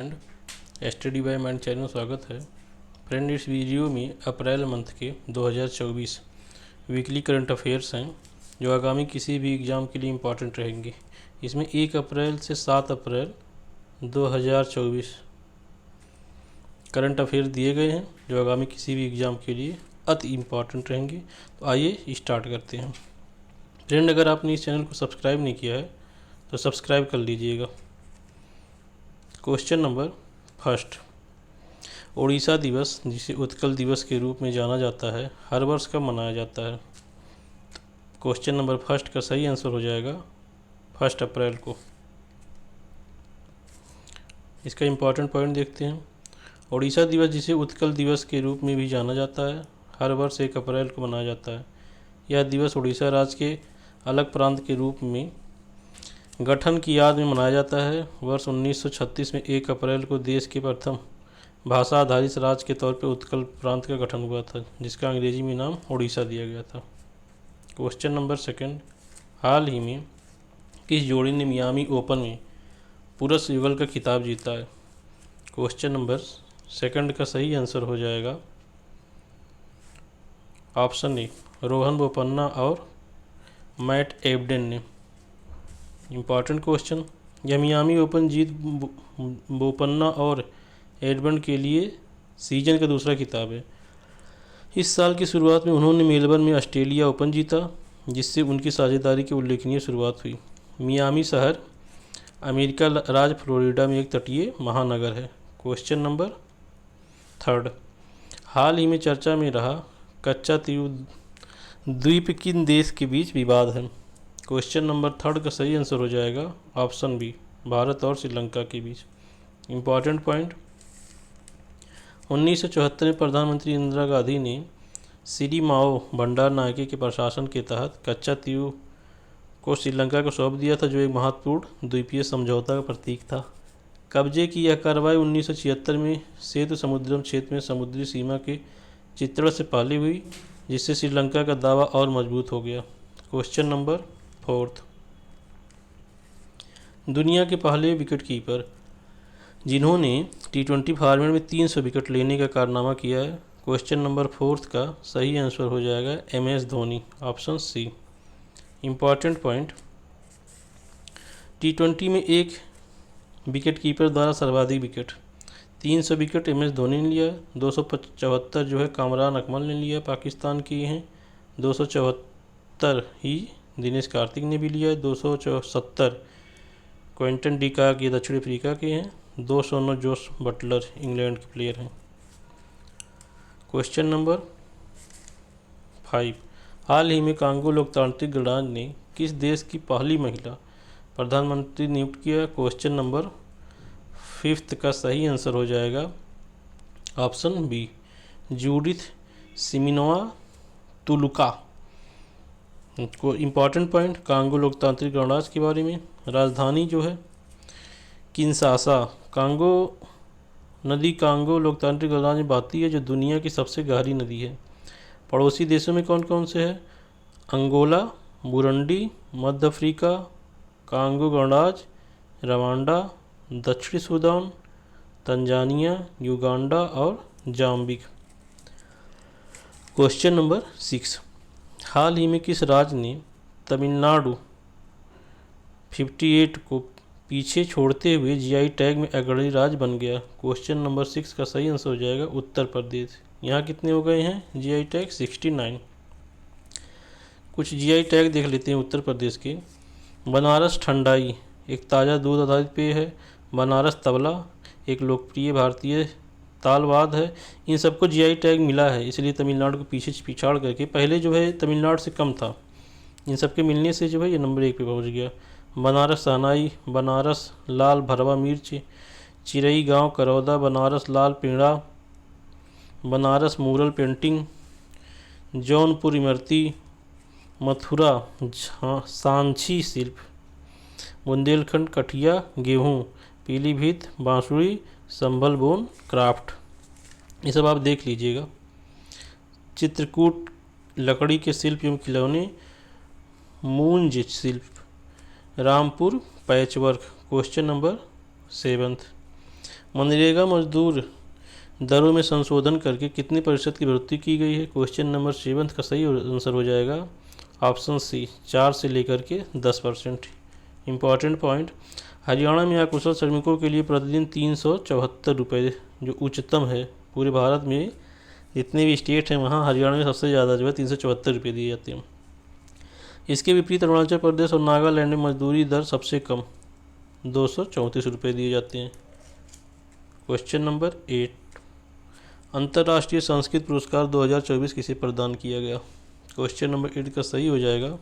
Friend study by mind channel में स्वागत है। फ्रेंड, इस वीडियो में अप्रैल मंथ के 2024 वीकली करंट अफेयर्स हैं जो आगामी किसी भी एग्ज़ाम के लिए इम्पॉर्टेंट रहेंगे। इसमें 1 अप्रैल से 7 अप्रैल 2024 करंट अफेयर दिए गए हैं जो आगामी किसी भी एग्ज़ाम के लिए अति इम्पॉर्टेंट रहेंगे। तो आइए स्टार्ट करते हैं। फ्रेंड, अगर आपने इस चैनल को सब्सक्राइब नहीं किया है तो सब्सक्राइब कर लीजिएगा। क्वेश्चन नंबर फर्स्ट, ओडिशा दिवस जिसे उत्कल दिवस के रूप में जाना जाता है हर वर्ष कब मनाया जाता है? क्वेश्चन नंबर फर्स्ट का सही आंसर हो जाएगा 1 अप्रैल को। इसका इम्पॉर्टेंट पॉइंट देखते हैं। ओडिशा दिवस जिसे उत्कल दिवस के रूप में भी जाना जाता है हर वर्ष 1 अप्रैल को मनाया जाता है। यह दिवस ओडिशा राज्य के अलग प्रांत के रूप में गठन की याद में मनाया जाता है। वर्ष 1936 में 1 अप्रैल को देश के प्रथम भाषा आधारित राज्य के तौर पर उत्कल प्रांत का गठन हुआ था, जिसका अंग्रेजी में नाम ओडिशा दिया गया था। क्वेश्चन नंबर सेकंड, हाल ही में किस जोड़ी ने मियामी ओपन में पुरुष युगल का खिताब जीता है? क्वेश्चन नंबर सेकंड का सही आंसर हो जाएगा ऑप्शन ए, रोहन बोपन्ना और मैट एबडेन ने। इम्पॉर्टेंट क्वेश्चन, यह मियामी ओपन जीत बोपन्ना और एडबर्न के लिए सीजन का दूसरा खिताब है। इस साल की शुरुआत में उन्होंने मेलबर्न में ऑस्ट्रेलिया ओपन जीता, जिससे उनकी साझेदारी की उल्लेखनीय शुरुआत हुई। मियामी शहर अमेरिका राज्य फ्लोरिडा में एक तटीय महानगर है। क्वेश्चन नंबर थर्ड, हाल ही में चर्चा में रहा कच्चा तीर द्वीप किन देश के बीच विवाद है? क्वेश्चन नंबर थर्ड का सही आंसर हो जाएगा ऑप्शन बी, भारत और श्रीलंका के बीच। इम्पॉर्टेंट पॉइंट, 1974 में प्रधानमंत्री इंदिरा गांधी ने श्री माओ भंडार नायके के प्रशासन के तहत कच्चा तीर को श्रीलंका को सौंप दिया था, जो एक महत्वपूर्ण द्वीपीय समझौता का प्रतीक था। कब्जे की यह कार्रवाई 1976 में सेतु समुद्रम क्षेत्र में समुद्री सीमा के चित्रण से पहले हुई, जिससे श्रीलंका का दावा और मजबूत हो गया। क्वेश्चन नंबर फोर्थ, दुनिया के पहले विकेट कीपर जिन्होंने T20 फॉर्मेट में 300 विकेट लेने का कारनामा किया है। क्वेश्चन नंबर फोर्थ का सही आंसर हो जाएगा MS Dhoni, option C. Important point, T20 में एक विकेट कीपर द्वारा सर्वाधिक विकेट 300 विकेट MS धोनी ने लिया, 275 जो है कामरान अकमल ने लिया पाकिस्तान की हैं, 274 ही दिनेश कार्तिक ने भी लिया, 270 क्विंटन डी कॉक ये दक्षिण अफ्रीका के हैं, 209 जोस बटलर इंग्लैंड के प्लेयर हैं। क्वेश्चन नंबर 5, हाल ही में कांगो लोकतांत्रिक गणराज्य ने किस देश की पहली महिला प्रधानमंत्री नियुक्त किया? क्वेश्चन नंबर 5 का सही आंसर हो जाएगा ऑप्शन बी, जूडिथ सिमिनोवा तुलुका। को इम्पॉर्टेंट पॉइंट, कांगो लोकतांत्रिक गणराज्य के बारे में, राजधानी जो है किंशासा। कांगो नदी कांगो लोकतांत्रिक गणराज्य में बहती है, जो दुनिया की सबसे गहरी नदी है। पड़ोसी देशों में कौन कौन से हैं? अंगोला, बुरुंडी, मध्य अफ्रीका, कांगो गणराज्य, रवांडा, दक्षिणी सूडान, तंजानिया, युगांडा और जाम्बिक। क्वेश्चन नंबर 6, हाल ही में किस राज्य ने तमिलनाडु 58 को पीछे छोड़ते हुए GI टैग में अग्रणी राज्य बन गया? क्वेश्चन नंबर 6 का सही आंसर हो जाएगा उत्तर प्रदेश। यहाँ कितने हो गए हैं GI टैग? 69। कुछ GI टैग देख लेते हैं उत्तर प्रदेश के। बनारस ठंडाई एक ताज़ा दूध आधारित पेय है। बनारस तबला एक लोकप्रिय भारतीय तालवाद है। इन सबको GI टैग मिला है, इसलिए तमिलनाडु को पीछे पिछाड़ करके, पहले जो है तमिलनाडु से कम था, इन सबके मिलने से जो है ये नंबर 1 पे पहुंच गया। बनारस शहनाई, बनारस लाल भरवा मिर्च, चिरई गांव करौदा, बनारस लाल पेड़ा, बनारस मूरल पेंटिंग, जौनपुर इमरती, मथुरा सांची शिल्प, बुंदेलखंड कठिया गेहूँ, पीलीभीत बांसुरी, संभल बोन क्राफ्ट। ये सब आप देख लीजिएगा। चित्रकूट लकड़ी के शिल्प एवं खिलौने, मूंज शिल्प, Rampur patchwork. Question number 7, MNREGA मजदूर दरों में संशोधन करके कितने प्रतिशत की बढ़ोतरी की गई है? क्वेश्चन नंबर 7 का सही आंसर हो जाएगा ऑप्शन सी, 4 से लेकर के 10%। इम्पॉर्टेंट पॉइंट, हरियाणा में अकुशल श्रमिकों के लिए प्रतिदिन 374 रुपये, जो उच्चतम है पूरे भारत में। जितने भी स्टेट हैं वहाँ हरियाणा में सबसे ज़्यादा जो है 374 रुपये दिए जाते हैं। इसके विपरीत अरुणाचल प्रदेश और नागालैंड में मजदूरी दर सबसे कम 234 रुपये दिए जाते हैं। क्वेश्चन नंबर 8, अंतर्राष्ट्रीय संस्कृत पुरस्कार 2024 किसे प्रदान किया गया? क्वेश्चन नंबर 8 का सही हो जाएगा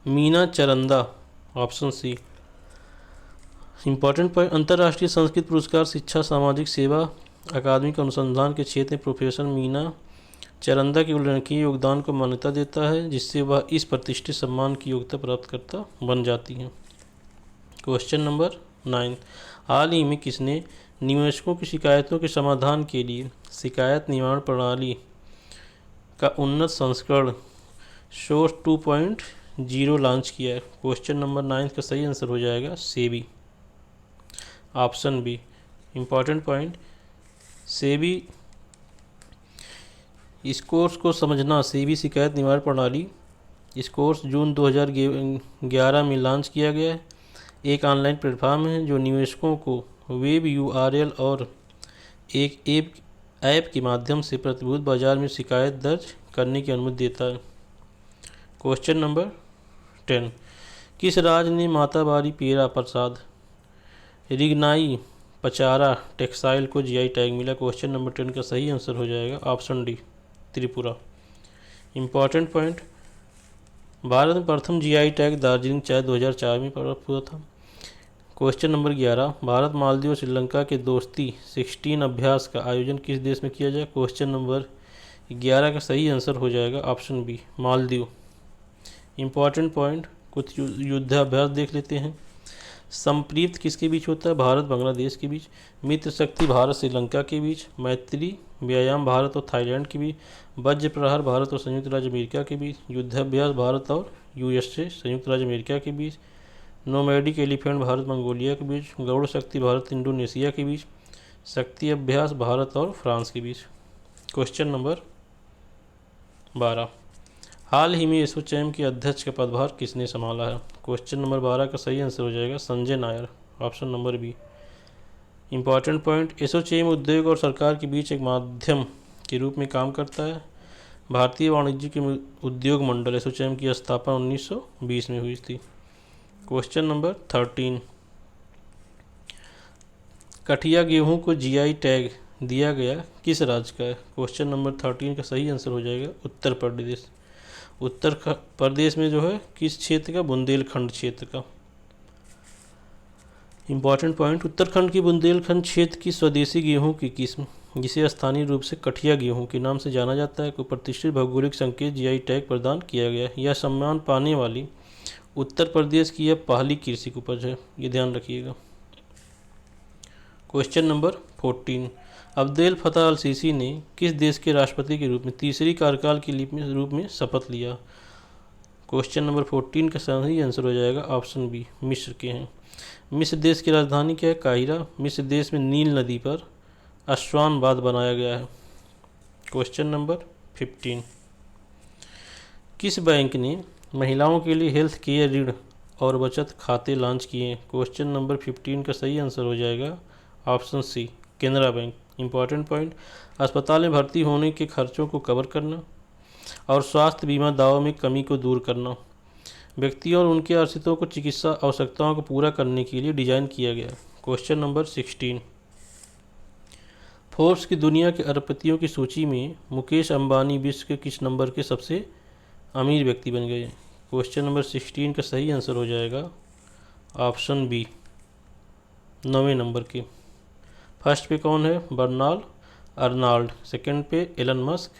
Meena Charanda, option C. Important point, अंतर्राष्ट्रीय संस्कृत पुरस्कार शिक्षा, सामाजिक सेवा, अकादमिक अनुसंधान के क्षेत्र में प्रोफेसर मीना चरंदा के उल्लेखनीय योगदान को मान्यता देता है, जिससे वह इस प्रतिष्ठित सम्मान की योग्यता प्राप्त करता बन जाती हैं। क्वेश्चन नंबर 9, हाल ही में किसने निवेशकों की शिकायतों के समाधान के लिए शिकायत निवारण प्रणाली का उन्नत संस्करण सोर्स 2.0 लॉन्च किया है? क्वेश्चन नंबर 9 का सही आंसर हो जाएगा SEBI, option B. Important point, SEBI इस कोर्स को समझना, सेबी शिकायत निवारण प्रणाली इस कोर्स जून 2011 में लॉन्च किया गया है। एक ऑनलाइन प्लेटफॉर्म है जो निवेशकों को वेब यूआरएल और एक ऐप के माध्यम से प्रतिभूति बाजार में शिकायत दर्ज करने की अनुमति देता है। क्वेश्चन नंबर 10, किस राज्य ने माताबारी पेरा प्रसाद रिगनाई पचारा टेक्सटाइल को जीआई टैग मिला? क्वेश्चन नंबर 10 का सही आंसर हो जाएगा option D, Tripura. Important point, Bharat में प्रथम जीआई टैग दार्जिलिंग चाय 2004 में प्राप्त हुआ था। क्वेश्चन नंबर 11, भारत मालदीव और श्रीलंका के दोस्ती 16 अभ्यास का आयोजन किस देश में किया जाए? क्वेश्चन नंबर 11 का सही आंसर हो जाएगा option B, Maldives. Important point, कुछ युद्धाभ्यास देख लेते हैं। संप्रीत किसके बीच होता है? भारत बांग्लादेश के बीच। मित्र शक्ति भारत श्रीलंका के बीच। मैत्री व्यायाम भारत और थाईलैंड के बीच। वज्र प्रहार भारत और संयुक्त राज्य अमेरिका के बीच। युद्धाभ्यास भारत और यूएसए संयुक्त राज्य अमेरिका के बीच। नोमैडिक एलिफेंट भारत मंगोलिया के बीच। गरुड़ शक्ति भारत इंडोनेशिया के बीच। शक्ति अभ्यास भारत और फ्रांस के बीच। क्वेश्चन नंबर 12, हाल ही में एसोचैम के अध्यक्ष का पदभार किसने संभाला है? क्वेश्चन नंबर 12 का सही आंसर हो जाएगा Sanjay Nair, option number B. Important point, ASSOCHAM उद्योग और सरकार के बीच एक माध्यम के रूप में काम करता है। भारतीय वाणिज्य के उद्योग मंडल एसोचैम की स्थापना 1920 में हुई थी। क्वेश्चन नंबर 13, कठिया गेहूं को जीआई टैग दिया गया किस राज्य का है? क्वेश्चन नंबर 13 का सही आंसर हो जाएगा उत्तर प्रदेश। उत्तर प्रदेश में जो है किस क्षेत्र का? बुंदेलखंड क्षेत्र का। इम्पॉर्टेंट पॉइंट, उत्तराखंड की बुंदेलखंड क्षेत्र की स्वदेशी गेहूं की किस्म, जिसे स्थानीय रूप से कठिया गेहूं के नाम से जाना जाता है, को प्रतिष्ठित भौगोलिक संकेत जीआई टैग प्रदान किया गया। यह सम्मान पाने वाली उत्तर प्रदेश की यह पहली कृषि उपज है, ये ध्यान रखिएगा। क्वेश्चन नंबर 14, अब्देल फतह अल सीसी ने किस देश के राष्ट्रपति के रूप में तीसरी कार्यकाल के रूप में शपथ लिया? क्वेश्चन नंबर 14 का सही आंसर हो जाएगा ऑप्शन बी, मिस्र के हैं। मिस्र देश की राजधानी क्या है? काहिरा। मिस्र देश में नील नदी पर अस्वान बांध बनाया गया है। क्वेश्चन नंबर 15, किस बैंक ने महिलाओं के लिए हेल्थ केयर ऋण और बचत खाते लॉन्च किए? क्वेश्चन नंबर 15 का सही आंसर हो जाएगा option C, Canara bank. Important point, अस्पताल में भर्ती होने के खर्चों को कवर करना और स्वास्थ्य बीमा दावों में कमी को दूर करना व्यक्तियों और उनके आश्रितों को चिकित्सा आवश्यकताओं को पूरा करने के लिए डिजाइन किया गया। क्वेश्चन नंबर 16, फोर्ब्स की दुनिया के अरबपतियों की सूची में मुकेश अंबानी विश्व के किस नंबर के सबसे अमीर व्यक्ति बन गए? क्वेश्चन नंबर 16 का सही आंसर हो जाएगा ऑप्शन बी, 9वें नंबर के। फर्स्ट पे कौन है? Bernard Arnault. सेकंड पे एलन मस्क।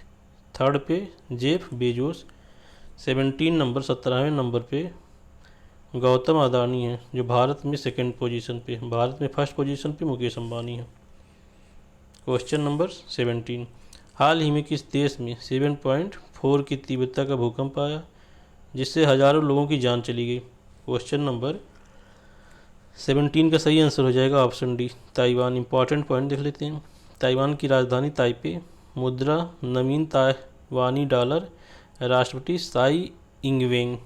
थर्ड पे जेफ बेजोस। 17वें नंबर पे गौतम अदानी है, जो भारत में सेकंड पोजीशन पे। भारत में फर्स्ट पोजीशन पे मुकेश अंबानी है। क्वेश्चन नंबर 17, हाल ही में किस देश में 7.4 की तीव्रता का भूकंप आया, जिससे हजारों लोगों की जान चली गई? क्वेश्चन नंबर 17 का सही आंसर हो जाएगा option D Taiwan. Important point देख लेते हैं। ताइवान की राजधानी ताइपे, मुद्रा नवीन ताइवानी डॉलर, राष्ट्रपति साई इंगवेन।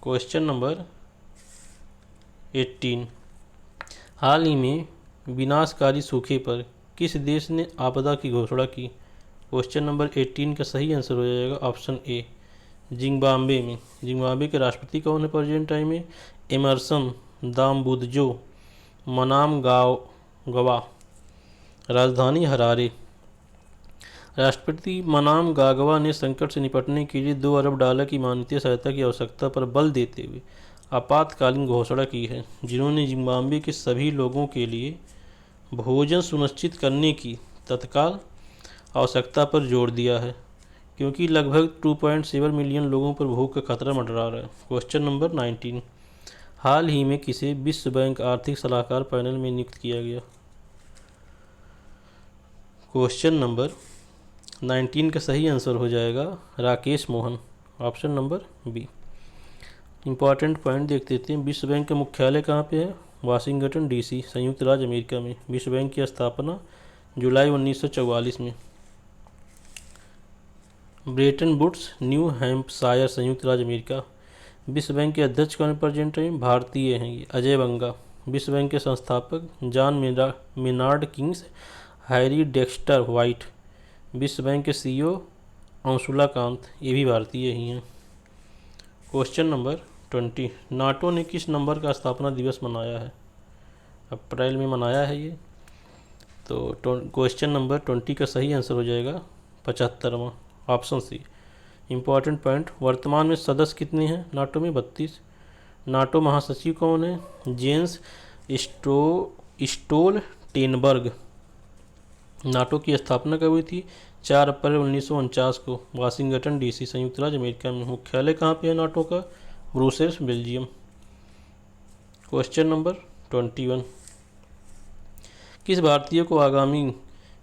क्वेश्चन नंबर 18, हाल ही में विनाशकारी सूखे पर किस देश ने आपदा की घोषणा की? क्वेश्चन नंबर 18 का सही आंसर हो जाएगा ऑप्शन ए जिम्बाब्वे में। जिम्बाब्वे के राष्ट्रपति कौन है प्रेजेंट टाइम में? एमरसन दामबुदजो मनामगावा। राजधानी हरारे। राष्ट्रपति मनामगागवा ने संकट से निपटने के लिए 2 अरब डॉलर की मानवीय सहायता की आवश्यकता पर बल देते हुए आपातकालीन घोषणा की है, जिन्होंने जिम्बाब्वे के सभी लोगों के लिए भोजन सुनिश्चित करने की तत्काल आवश्यकता पर जोर दिया है, क्योंकि लगभग 2.7 मिलियन लोगों पर भूख का खतरा मंडरा रहा है। क्वेश्चन नंबर 19, हाल ही में किसे विश्व बैंक आर्थिक सलाहकार पैनल में नियुक्त किया गया? क्वेश्चन नंबर 19 का सही आंसर हो जाएगा Rakesh Mohan, option number B. Important point देख लेते हैं। विश्व बैंक का मुख्यालय कहाँ पे है? वाशिंगटन डीसी, संयुक्त राज्य अमेरिका में। विश्व बैंक की स्थापना जुलाई 1944 में। ब्रेटन वुड्स, न्यू हैम्पशायर, संयुक्त राज्य अमेरिका। विश्व बैंक के अध्यक्ष कौन प्रेजेंट टाइम? भारतीय हैं ये, अजय बंगा। विश्व बैंक के संस्थापक John Maynard Kings, Harry Dexter white. विश्व बैंक के सीईओ अंशुला कांत, ये भी भारतीय ही हैं। क्वेश्चन नंबर 20, नाटो ने किस नंबर का स्थापना दिवस मनाया है? अप्रैल में मनाया है ये। तो क्वेश्चन नंबर 20 का सही आंसर हो जाएगा 75वां, ऑप्शन सी। इंपॉर्टेंट पॉइंट, वर्तमान में सदस्य कितने हैं नाटो में? 32। नाटो महासचिव कौन है? Jens Stoltenberg. नाटो की स्थापना कब हुई थी? 4 अप्रैल 1949 को, वाशिंगटन डीसी, संयुक्त राज्य अमेरिका में। मुख्यालय कहाँ पे है नाटो का? Brussels, Belgium. क्वेश्चन नंबर 21, किस भारतीय को आगामी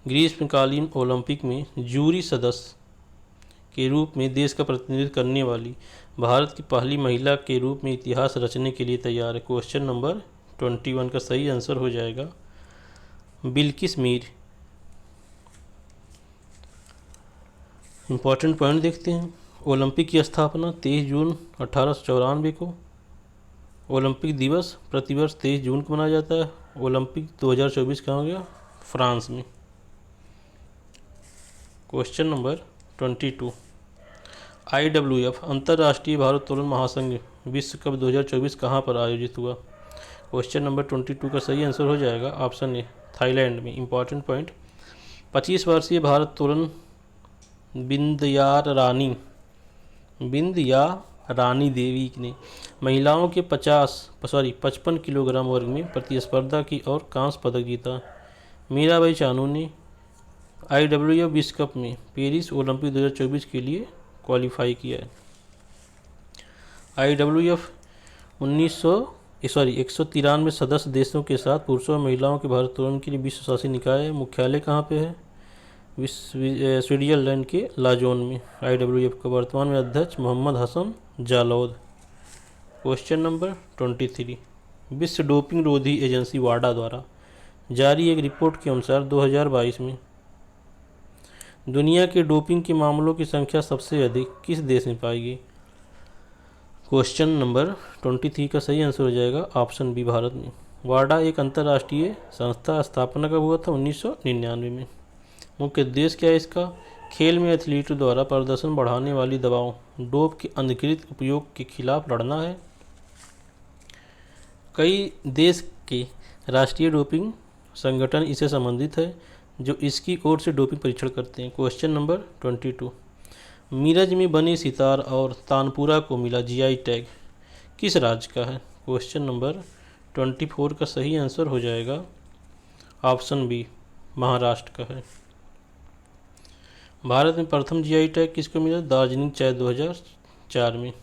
ग्रीष्मकालीन ओलंपिक में जूरी सदस्य के रूप में देश का प्रतिनिधित्व करने वाली भारत की पहली महिला के रूप में इतिहास रचने के लिए तैयार है? क्वेश्चन नंबर 21 का सही आंसर हो जाएगा बिल्किस मीर। इंपॉर्टेंट पॉइंट देखते हैं। ओलंपिक की स्थापना 23 जून 1894 को। ओलंपिक दिवस प्रतिवर्ष 23 जून को मनाया जाता है। ओलंपिक 2024 कहाँ हो गया? फ्रांस में। क्वेश्चन नंबर 22, IWF अंतर्राष्ट्रीय भारोत्तोलन महासंघ विश्व कप 2024 कहाँ पर आयोजित हुआ? क्वेश्चन नंबर 22 का सही आंसर हो जाएगा ऑप्शन ए थाईलैंड में। इंपॉर्टेंट पॉइंट, 25 वर्षीय भारोत्तोलन बिंदया रानी देवी ने महिलाओं के 55 किलोग्राम वर्ग में प्रतिस्पर्धा की और कांस्य पदक जीता। मीराबाई चानू ने IWF विश्व कप में पेरिस ओलंपिक 2024 के लिए क्वालिफाई किया है। IWF 193 सदस्य देशों के साथ पुरुषों और महिलाओं के भारोत्तोलन के लिए विश्व शासी निकाय है। मुख्यालय कहाँ पे है? स्विट्जरलैंड के लाजोन में। IWF का वर्तमान में अध्यक्ष मोहम्मद हसन जालौद। क्वेश्चन नंबर 23, विश्व डोपिंग रोधी एजेंसी वाडा द्वारा जारी एक रिपोर्ट के अनुसार 2022 में दुनिया के डोपिंग के मामलों की संख्या सबसे अधिक किस देश में पाई गई? क्वेश्चन नंबर 23 का सही आंसर हो जाएगा ऑप्शन बी भारत में। वाडा एक अंतर्राष्ट्रीय संस्था, स्थापना कब हुआ था? 1999 में। मुख्य उद्देश्य क्या है इसका? खेल में एथलीटों द्वारा प्रदर्शन बढ़ाने वाली दवाओं डोप के अनधिकृत उपयोग के खिलाफ लड़ना है। कई देश के राष्ट्रीय डोपिंग संगठन इससे संबंधित है, जो इसकी ओर से डोपिंग परीक्षण करते हैं। क्वेश्चन नंबर 22, मीरज में बने सितार और तानपुरा को मिला GI टैग किस राज्य का है? क्वेश्चन नंबर 24 का सही आंसर हो जाएगा ऑप्शन बी महाराष्ट्र का है। भारत में प्रथम GI टैग किसको मिला? दार्जिलिंग चाय 2004 में।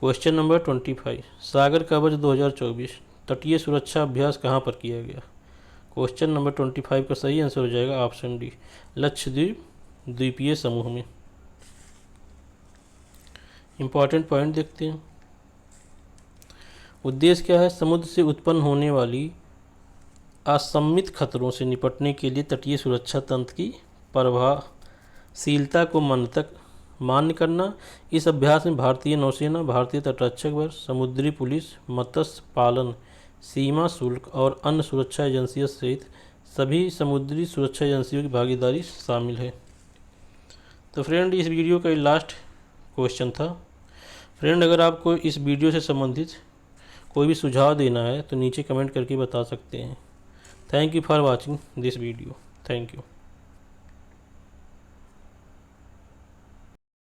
क्वेश्चन नंबर 25, सागर कवच 2024 तटीय सुरक्षा अभ्यास कहाँ पर किया गया? क्वेश्चन नंबर 25 का सही आंसर हो जाएगा ऑप्शन डी लक्षद्वीप द्वीपीय समूह में। इंपॉर्टेंट पॉइंट देखते हैं। उद्देश्य क्या है? समुद्र से उत्पन्न होने वाली असम्मित खतरों से निपटने के लिए तटीय सुरक्षा तंत्र की प्रभावशीलता को मान्य करना। इस अभ्यास में भारतीय नौसेना, भारतीय तटरक्षक बल, समुद्री पुलिस, मत्स्य पालन, सीमा शुल्क और अन्य सुरक्षा एजेंसियों सहित सभी समुद्री सुरक्षा एजेंसियों की भागीदारी शामिल है। तो फ्रेंड, इस वीडियो का लास्ट क्वेश्चन था। फ्रेंड, अगर आपको इस वीडियो से संबंधित कोई भी सुझाव देना है तो नीचे कमेंट करके बता सकते हैं। Thank you for watching this video. Thank you.